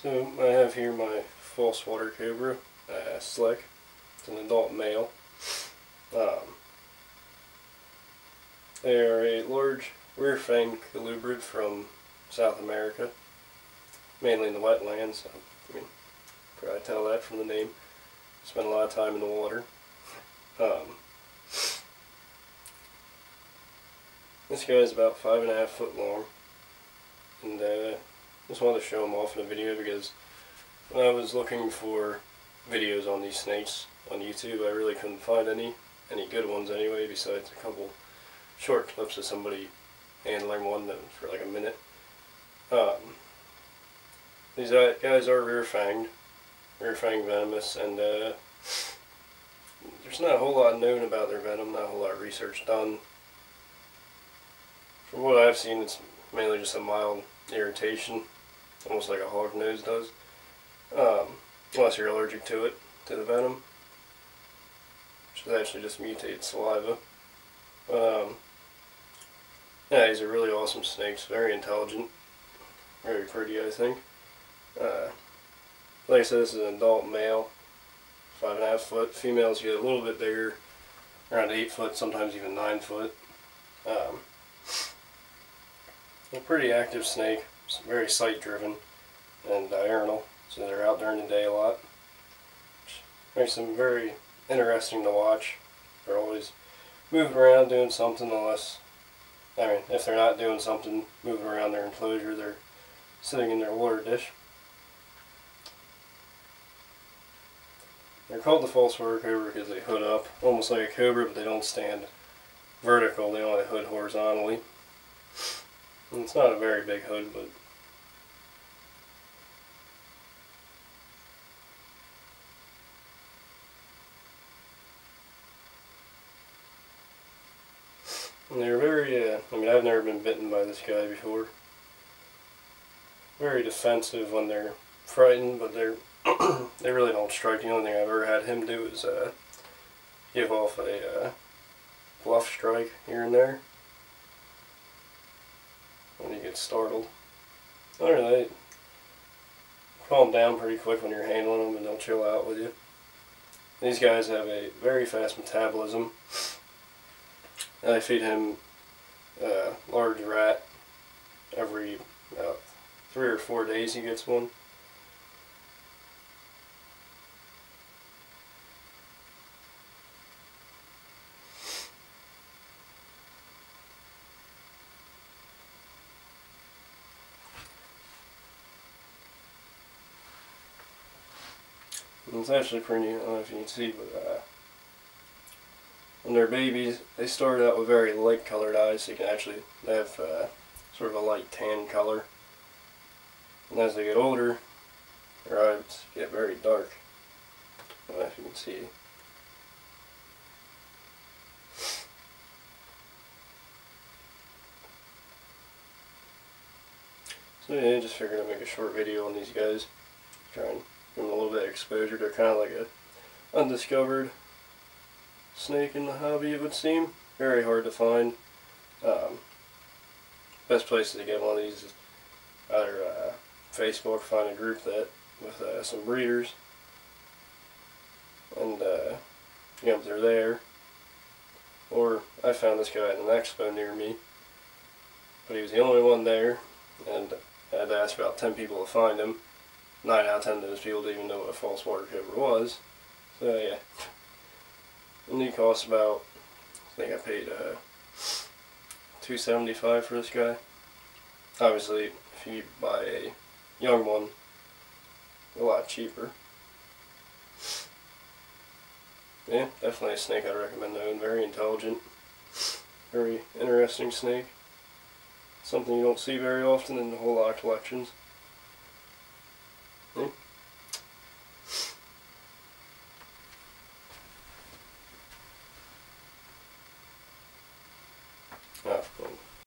So I have here my false water cobra, slick. It's an adult male. They are a large rear-fanged colubrid from South America, mainly in the wetlands. I mean, probably tell that from the name. Spend a lot of time in the water. This guy is about 5.5 foot long, and just wanted to show him off in a video because when I was looking for videos on these snakes on YouTube, I really couldn't find any good ones anyway, besides a couple short clips of somebody handling one that was for like a minute. These guys are rear-fanged venomous, and there's not a whole lot known about their venom, not a whole lot of research done. From what I've seen, it's mainly just a mild irritation, almost like a hog nose does, unless you're allergic to it, to the venom, which is actually just mutated saliva. Yeah, he's a really awesome snake, very intelligent, very pretty, I think. Like I said, this is an adult male, 5.5 foot. Females get a little bit bigger, around 8 foot, sometimes even 9 foot. A pretty active snake, very sight driven and diurnal, so they're out during the day a lot, which makes them very interesting to watch. They're always moving around doing something, unless, I mean, if they're not doing something, moving around their enclosure, they're sitting in their water dish. They're called the false water cobra because they hood up, almost like a cobra, but they don't stand vertical, they only hood horizontally. And it's not a very big hood, but and they're very, I mean, I've never been bitten by this guy before. Very defensive when they're frightened, but they really don't strike. The only thing I've ever had him do is give off a bluff strike here and there when he gets startled. I don't know, they calm down pretty quick when you're handling them, and they'll chill out with you. These guys have a very fast metabolism. I feed him a large rat every 3 or 4 days. He gets one. And it's actually pretty neat. I don't know if you can see, but when they're babies, they start out with very light colored eyes, so you can actually have sort of a light tan color. And as they get older, their eyes get very dark. I don't know if you can see. So yeah, I just figured I'd make a short video on these guys. Try and give them a little bit of exposure. They're kind of like a undiscovered snake in the hobby, it would seem. Very hard to find. Best place to get one of these is either Facebook, find a group that with some breeders, and they're there. Or I found this guy at an expo near me, but he was the only one there, and I had to ask about 10 people to find him. 9 out of 10 of those people didn't even know what a false water cobra was. So yeah. And he costs about, I think I paid $275 for this guy. Obviously, if you buy a young one, a lot cheaper. Yeah, definitely a snake I'd recommend owning. Very intelligent, very interesting snake. Something you don't see very often in a whole lot of collections. Yeah. Oh,